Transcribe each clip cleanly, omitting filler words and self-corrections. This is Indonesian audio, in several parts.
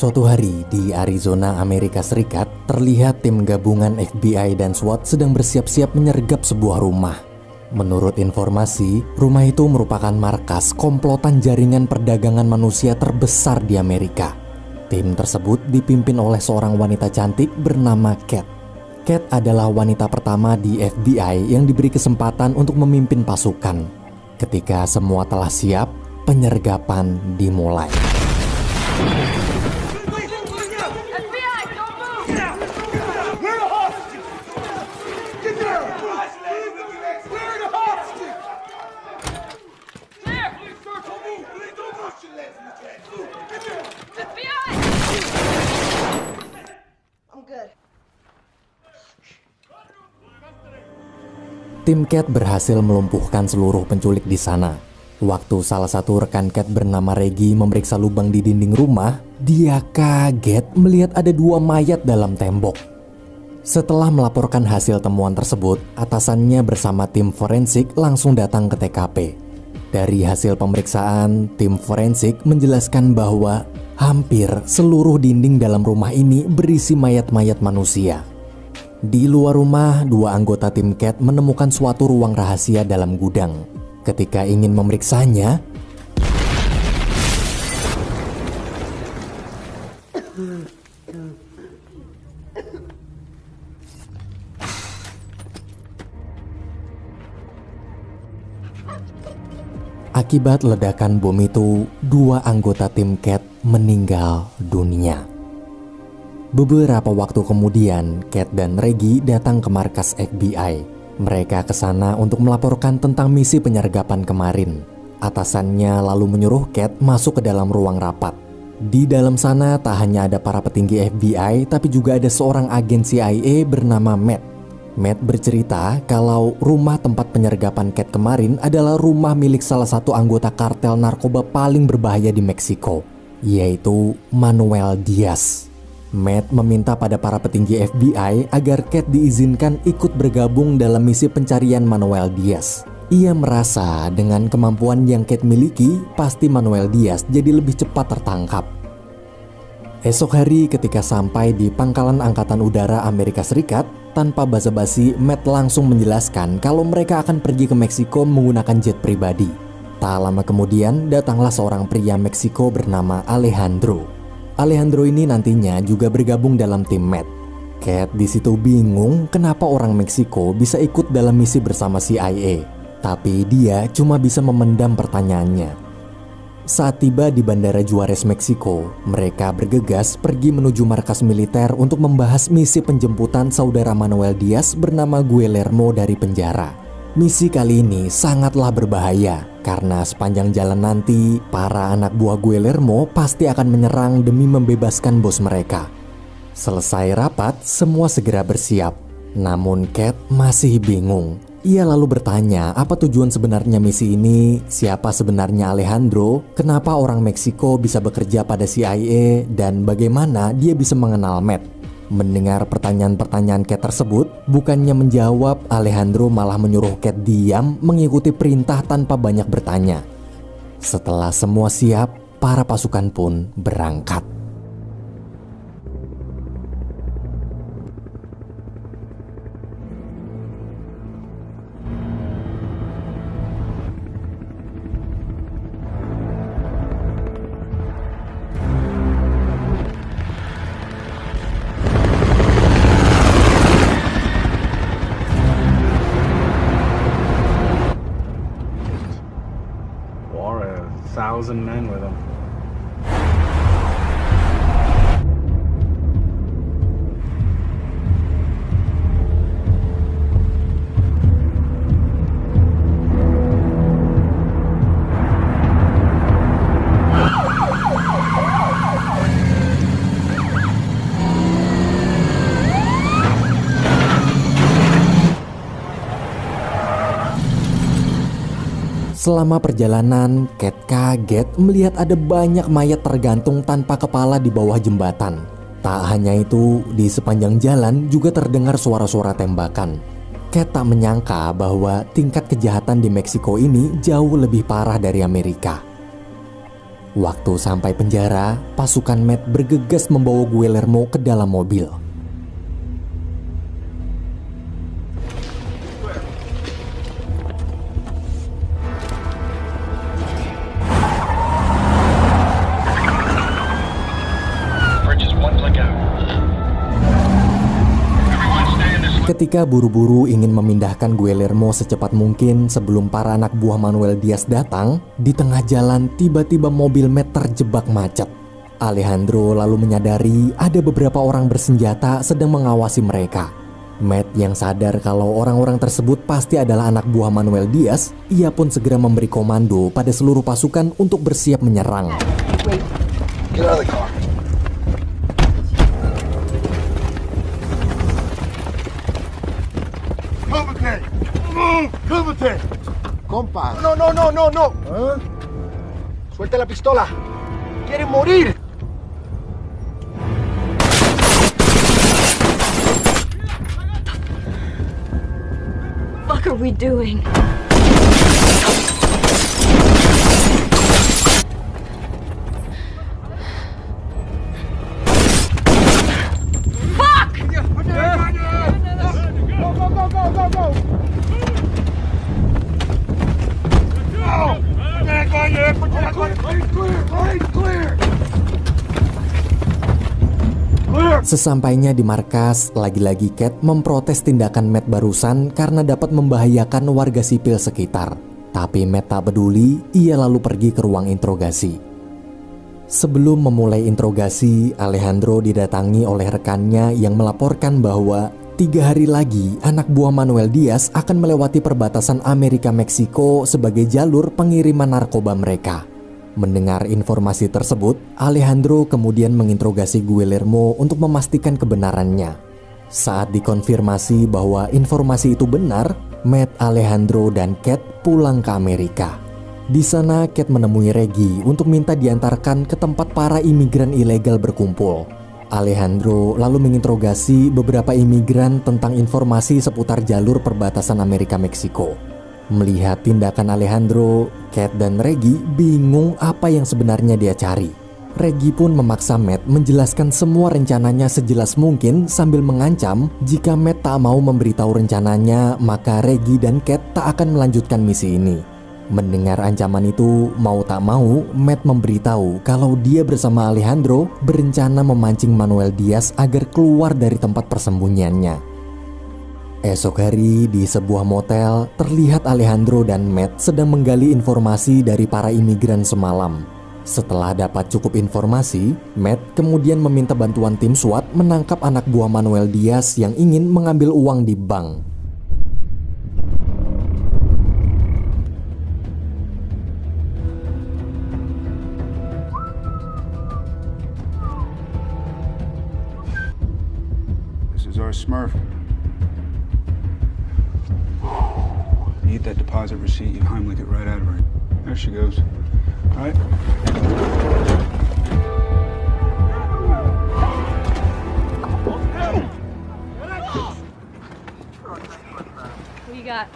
Suatu hari di Arizona, Amerika Serikat, terlihat tim gabungan FBI dan SWAT sedang bersiap-siap menyergap sebuah rumah. Menurut informasi, rumah itu merupakan markas komplotan jaringan perdagangan manusia terbesar di Amerika. Tim tersebut dipimpin oleh seorang wanita cantik bernama Kat. Kat adalah wanita pertama di FBI yang diberi kesempatan untuk memimpin pasukan. Ketika semua telah siap, penyergapan dimulai. Tim Kat berhasil melumpuhkan seluruh penculik di sana. Waktu salah satu rekan Kat bernama Reggie memeriksa lubang di dinding rumah, dia kaget melihat ada 2 mayat dalam tembok. Setelah melaporkan hasil temuan tersebut, atasannya bersama tim forensik langsung datang ke TKP. Dari hasil pemeriksaan, tim forensik menjelaskan bahwa hampir seluruh dinding dalam rumah ini berisi mayat-mayat manusia. Di luar rumah, 2 anggota tim Kat menemukan suatu ruang rahasia dalam gudang. Ketika ingin memeriksanya, akibat ledakan bom itu, 2 anggota tim Kat meninggal dunia. Beberapa waktu kemudian, Kat dan Reggie datang ke markas FBI. Mereka ke sana untuk melaporkan tentang misi penyergapan kemarin. Atasannya lalu menyuruh Kat masuk ke dalam ruang rapat. Di dalam sana tak hanya ada para petinggi FBI, tapi juga ada seorang agen CIA bernama Matt. Matt bercerita kalau rumah tempat penyergapan Kat kemarin adalah rumah milik salah satu anggota kartel narkoba paling berbahaya di Meksiko, yaitu Manuel Diaz. Matt meminta pada para petinggi FBI agar Kat diizinkan ikut bergabung dalam misi pencarian Manuel Diaz. Ia merasa dengan kemampuan yang Kat miliki, pasti Manuel Diaz jadi lebih cepat tertangkap. Esok hari ketika sampai di Pangkalan Angkatan Udara Amerika Serikat, tanpa basa-basi, Matt langsung menjelaskan kalau mereka akan pergi ke Meksiko menggunakan jet pribadi. Tak lama kemudian, datanglah seorang pria Meksiko bernama Alejandro. Alejandro ini nantinya juga bergabung dalam tim Matt. Kat di situ bingung kenapa orang Meksiko bisa ikut dalam misi bersama CIA, tapi dia cuma bisa memendam pertanyaannya. Saat tiba di Bandara Juarez, Meksiko, mereka bergegas pergi menuju markas militer untuk membahas misi penjemputan saudara Manuel Diaz bernama Guillermo dari penjara. Misi kali ini sangatlah berbahaya karena sepanjang jalan nanti para anak buah Guillermo pasti akan menyerang demi membebaskan bos mereka. Selesai rapat, semua segera bersiap. Namun Kat masih bingung. Ia lalu bertanya apa tujuan sebenarnya misi ini, siapa sebenarnya Alejandro, kenapa orang Meksiko bisa bekerja pada CIA, dan bagaimana dia bisa mengenal Matt. Mendengar pertanyaan-pertanyaan Kat tersebut, bukannya menjawab, Alejandro malah menyuruh Kat diam mengikuti perintah tanpa banyak bertanya. Setelah semua siap, para pasukan pun berangkat. Thousand men with him. Selama perjalanan, Kat kaget melihat ada banyak mayat tergantung tanpa kepala di bawah jembatan. Tak hanya itu, di sepanjang jalan juga terdengar suara-suara tembakan. Kat tak menyangka bahwa tingkat kejahatan di Meksiko ini jauh lebih parah dari Amerika. Waktu sampai penjara, pasukan Matt bergegas membawa Guillermo ke dalam mobil. Ketika buru-buru ingin memindahkan Guillermo secepat mungkin sebelum para anak buah Manuel Diaz datang, di tengah jalan tiba-tiba mobil Matt terjebak macet. Alejandro lalu menyadari ada beberapa orang bersenjata sedang mengawasi mereka. Matt yang sadar kalau orang-orang tersebut pasti adalah anak buah Manuel Diaz, ia pun segera memberi komando pada seluruh pasukan untuk bersiap menyerang. Wait. Get out of the car. ¡Cúbrete! Compa. No. ¿Eh? Suelta la pistola. ¡Quieren morir! What are we doing? Sesampainya di markas, lagi-lagi Cat memprotes tindakan Matt barusan karena dapat membahayakan warga sipil sekitar. Tapi Matt tak peduli, ia lalu pergi ke ruang interogasi. Sebelum memulai interogasi, Alejandro didatangi oleh rekannya yang melaporkan bahwa 3 hari lagi anak buah Manuel Diaz akan melewati perbatasan Amerika-Meksiko sebagai jalur pengiriman narkoba mereka. Mendengar informasi tersebut, Alejandro kemudian menginterogasi Guillermo untuk memastikan kebenarannya. Saat dikonfirmasi bahwa informasi itu benar, Matt, Alejandro, dan Cat pulang ke Amerika. Di sana, Cat menemui Reggie untuk minta diantarkan ke tempat para imigran ilegal berkumpul. Alejandro lalu menginterogasi beberapa imigran tentang informasi seputar jalur perbatasan Amerika-Meksiko. Melihat tindakan Alejandro, Cat dan Reggie bingung apa yang sebenarnya dia cari. Reggie pun memaksa Matt menjelaskan semua rencananya sejelas mungkin sambil mengancam jika Matt tak mau memberitahu rencananya, maka Reggie dan Cat tak akan melanjutkan misi ini. Mendengar ancaman itu, mau tak mau, Matt memberitahu kalau dia bersama Alejandro berencana memancing Manuel Diaz agar keluar dari tempat persembunyiannya. Esok hari di sebuah motel, terlihat Alejandro dan Matt sedang menggali informasi dari para imigran semalam. Setelah dapat cukup informasi, Matt kemudian meminta bantuan tim SWAT menangkap anak buah Manuel Diaz yang ingin mengambil uang di bank. This is our Smurf. You get that deposit receipt, you Heimlich it right out of her. There she goes. All right. What you got?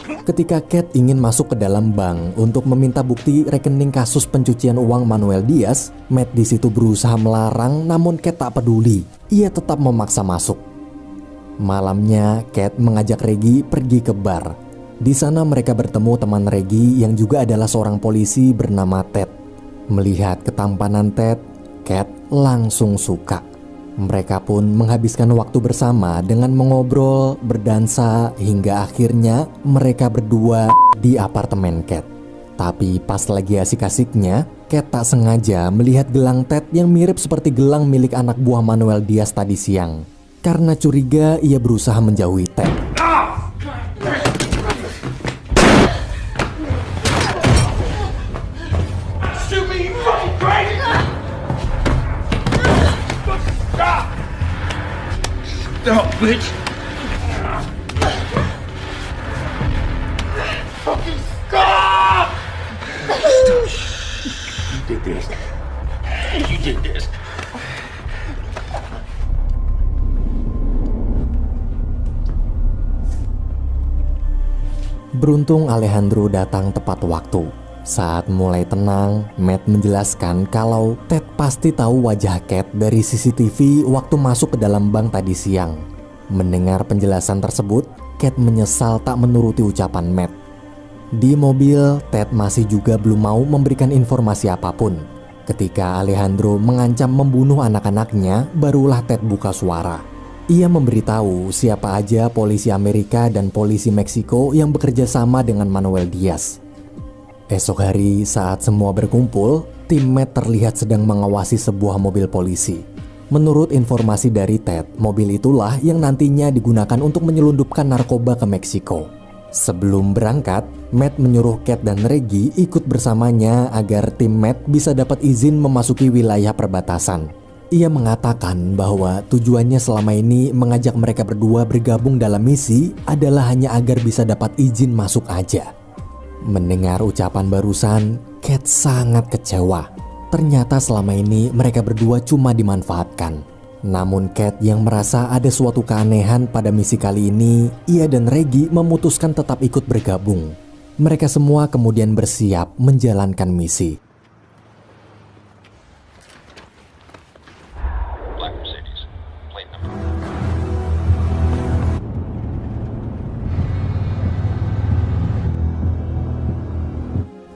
Ketika Cat ingin masuk ke dalam bank untuk meminta bukti rekening kasus pencucian uang Manuel Diaz, Matt di situ berusaha melarang, namun Cat tak peduli. Ia tetap memaksa masuk. Malamnya, Cat mengajak Reggie pergi ke bar. Di sana mereka bertemu teman Reggie yang juga adalah seorang polisi bernama Ted. Melihat ketampanan Ted, Cat langsung suka. Mereka pun menghabiskan waktu bersama dengan mengobrol, berdansa, hingga akhirnya mereka berdua di apartemen Cat. Tapi pas lagi asik-asiknya, Cat tak sengaja melihat gelang Ted yang mirip seperti gelang milik anak buah Manuel Diaz tadi siang. Karena curiga, ia berusaha menjauhi Ted. Stop, bitch! Fucking stop! You did this. You did this. Beruntung Alejandro datang tepat waktu. Saat mulai tenang, Matt menjelaskan kalau Ted pasti tahu wajah Cat dari CCTV waktu masuk ke dalam bank tadi siang. Mendengar penjelasan tersebut, Cat menyesal tak menuruti ucapan Matt. Di mobil, Ted masih juga belum mau memberikan informasi apapun. Ketika Alejandro mengancam membunuh anak-anaknya, barulah Ted buka suara. Ia memberitahu siapa aja polisi Amerika dan polisi Meksiko yang bekerja sama dengan Manuel Diaz. Esok hari saat semua berkumpul, tim Matt terlihat sedang mengawasi sebuah mobil polisi. Menurut informasi dari Ted, mobil itulah yang nantinya digunakan untuk menyelundupkan narkoba ke Meksiko. Sebelum berangkat, Matt menyuruh Cat dan Reggie ikut bersamanya agar tim Matt bisa dapat izin memasuki wilayah perbatasan. Ia mengatakan bahwa tujuannya selama ini mengajak mereka berdua bergabung dalam misi adalah hanya agar bisa dapat izin masuk aja. Mendengar ucapan barusan, Cat sangat kecewa. Ternyata selama ini mereka berdua cuma dimanfaatkan. Namun Cat yang merasa ada suatu keanehan pada misi kali ini, ia dan Reggie memutuskan tetap ikut bergabung. Mereka semua kemudian bersiap menjalankan misi.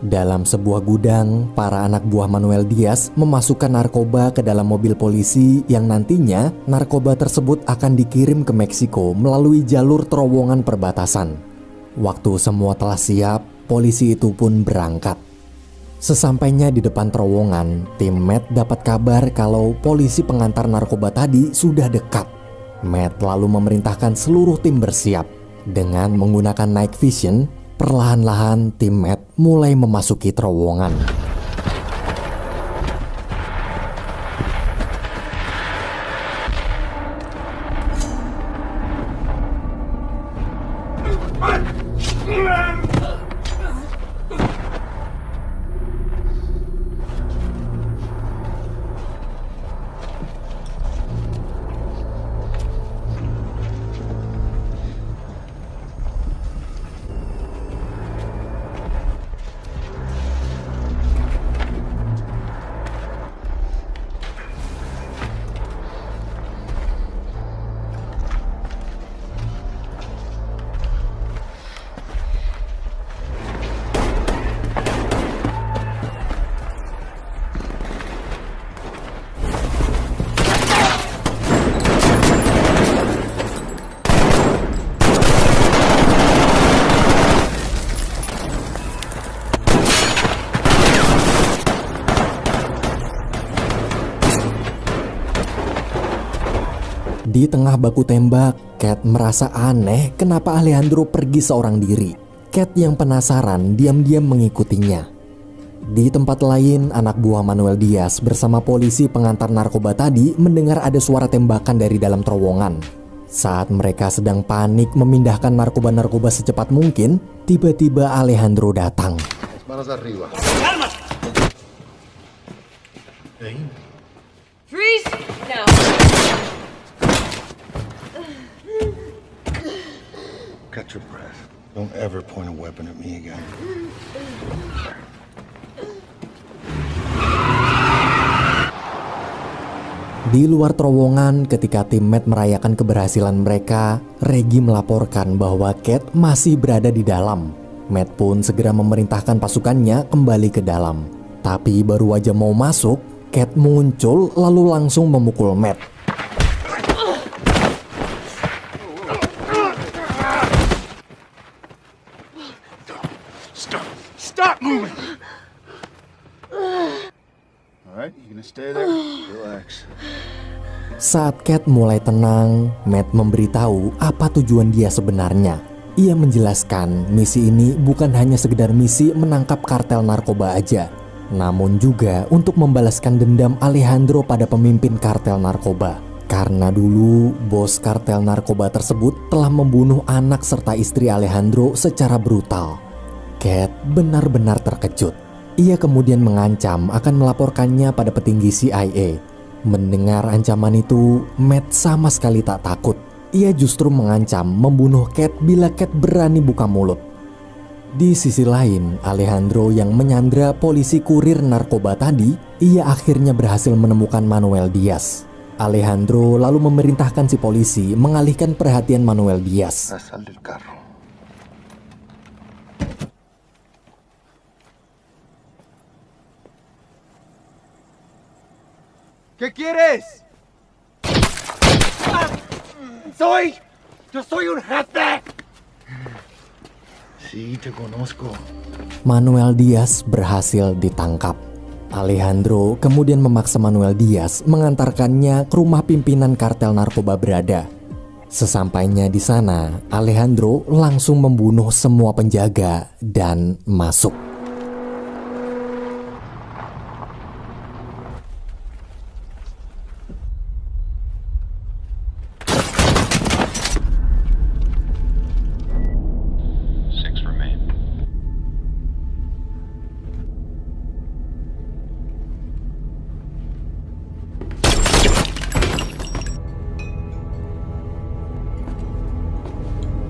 Dalam sebuah gudang, para anak buah Manuel Diaz memasukkan narkoba ke dalam mobil polisi yang nantinya narkoba tersebut akan dikirim ke Meksiko melalui jalur terowongan perbatasan. Waktu semua telah siap, polisi itu pun berangkat. Sesampainya di depan terowongan, tim Matt dapat kabar kalau polisi pengantar narkoba tadi sudah dekat. Matt lalu memerintahkan seluruh tim bersiap. Dengan menggunakan night vision, perlahan-lahan tim Matt mulai memasuki terowongan. Di tengah baku tembak, Cat merasa aneh kenapa Alejandro pergi seorang diri. Cat yang penasaran diam-diam mengikutinya. Di tempat lain, anak buah Manuel Diaz bersama polisi pengantar narkoba tadi mendengar ada suara tembakan dari dalam terowongan. Saat mereka sedang panik memindahkan narkoba-narkoba secepat mungkin, tiba-tiba Alejandro datang. Manos arriba. Freeze! Now. Catch your breath. Don't ever point a weapon at me again. Di luar terowongan, ketika tim Matt merayakan keberhasilan mereka, Reggie melaporkan bahwa Cat masih berada di dalam. Matt pun segera memerintahkan pasukannya kembali ke dalam. Tapi baru aja mau masuk, Cat muncul lalu langsung memukul Matt. Stop moving! Alright, you gonna stay there? Relax. Saat Cat mulai tenang, Matt memberitahu apa tujuan dia sebenarnya. Ia menjelaskan misi ini bukan hanya sekedar misi menangkap kartel narkoba aja, namun juga untuk membalaskan dendam Alejandro pada pemimpin kartel narkoba. Karena dulu bos kartel narkoba tersebut telah membunuh anak serta istri Alejandro secara brutal. Cat benar-benar terkejut. Ia kemudian mengancam akan melaporkannya pada petinggi CIA. Mendengar ancaman itu, Matt sama sekali tak takut. Ia justru mengancam membunuh Cat bila Cat berani buka mulut. Di sisi lain, Alejandro yang menyandra polisi kurir narkoba tadi, ia akhirnya berhasil menemukan Manuel Diaz. Alejandro lalu memerintahkan si polisi mengalihkan perhatian Manuel Diaz. Sal del carro. ¿Qué quieres? Yo soy un jefe. Sí, te conozco. Manuel Diaz berhasil ditangkap. Alejandro kemudian memaksa Manuel Diaz mengantarkannya ke rumah pimpinan kartel narkoba berada. Sesampainya di sana, Alejandro langsung membunuh semua penjaga dan masuk.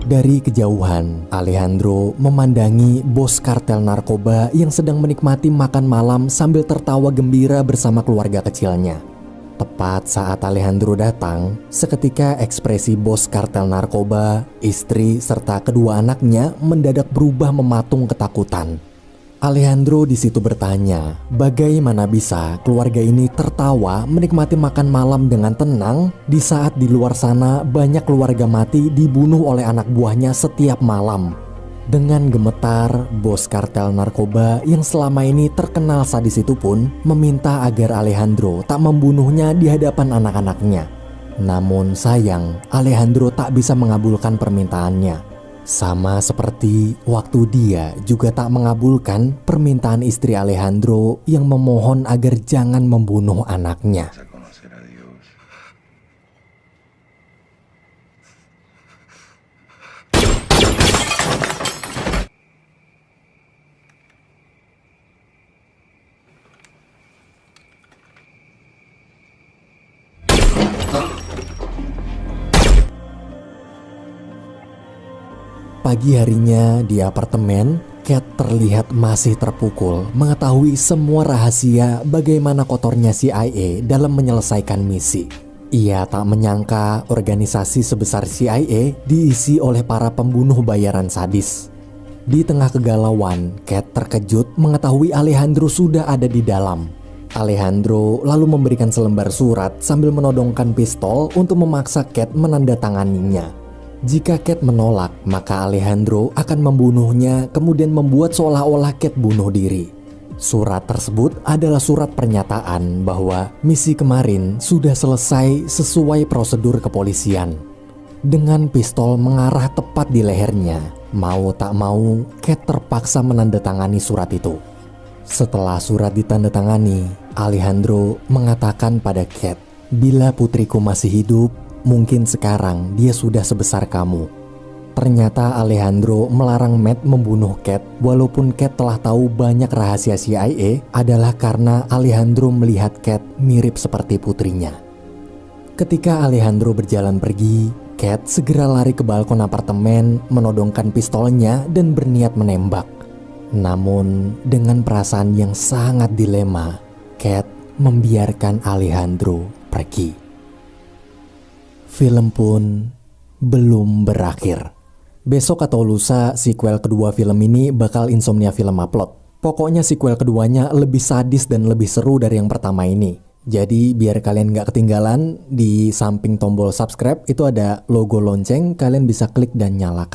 Dari kejauhan, Alejandro memandangi bos kartel narkoba yang sedang menikmati makan malam sambil tertawa gembira bersama keluarga kecilnya. Tepat saat Alejandro datang, seketika ekspresi bos kartel narkoba, istri, serta kedua anaknya mendadak berubah mematung ketakutan. Alejandro di situ bertanya, bagaimana bisa keluarga ini tertawa menikmati makan malam dengan tenang di saat di luar sana banyak keluarga mati dibunuh oleh anak buahnya setiap malam. Dengan gemetar, bos kartel narkoba yang selama ini terkenal sadis itu pun meminta agar Alejandro tak membunuhnya di hadapan anak-anaknya. Namun sayang, Alejandro tak bisa mengabulkan permintaannya. Sama seperti waktu dia juga tak mengabulkan permintaan istri Alejandro yang memohon agar jangan membunuh anaknya. Vas a conocer a Dios. Pagi harinya di apartemen, Kat terlihat masih terpukul mengetahui semua rahasia bagaimana kotornya CIA dalam menyelesaikan misi. Ia tak menyangka organisasi sebesar CIA diisi oleh para pembunuh bayaran sadis. Di tengah kegalauan, Kat terkejut mengetahui Alejandro sudah ada di dalam. Alejandro lalu memberikan selembar surat sambil menodongkan pistol untuk memaksa Kat menandatanganinya. Jika Kat menolak, maka Alejandro akan membunuhnya, kemudian membuat seolah-olah Kat bunuh diri. Surat tersebut adalah surat pernyataan bahwa misi kemarin sudah selesai sesuai prosedur kepolisian. Dengan pistol mengarah tepat di lehernya, mau tak mau, Kat terpaksa menandatangani surat itu. Setelah surat ditandatangani, Alejandro mengatakan pada Kat, "Bila putriku masih hidup, mungkin sekarang dia sudah sebesar kamu." Ternyata Alejandro melarang Matt membunuh Kat walaupun Kat telah tahu banyak rahasia CIA adalah karena Alejandro melihat Kat mirip seperti putrinya. Ketika Alejandro berjalan pergi, Kat segera lari ke balkon apartemen, menodongkan pistolnya dan berniat menembak. Namun dengan perasaan yang sangat dilema, Kat membiarkan Alejandro pergi. Film pun belum berakhir. Besok atau lusa sequel kedua film ini bakal Insomnia Film upload. Pokoknya sequel keduanya lebih sadis dan lebih seru dari yang pertama ini. Jadi biar kalian gak ketinggalan, di samping tombol subscribe itu ada logo lonceng, kalian bisa klik dan nyalakan.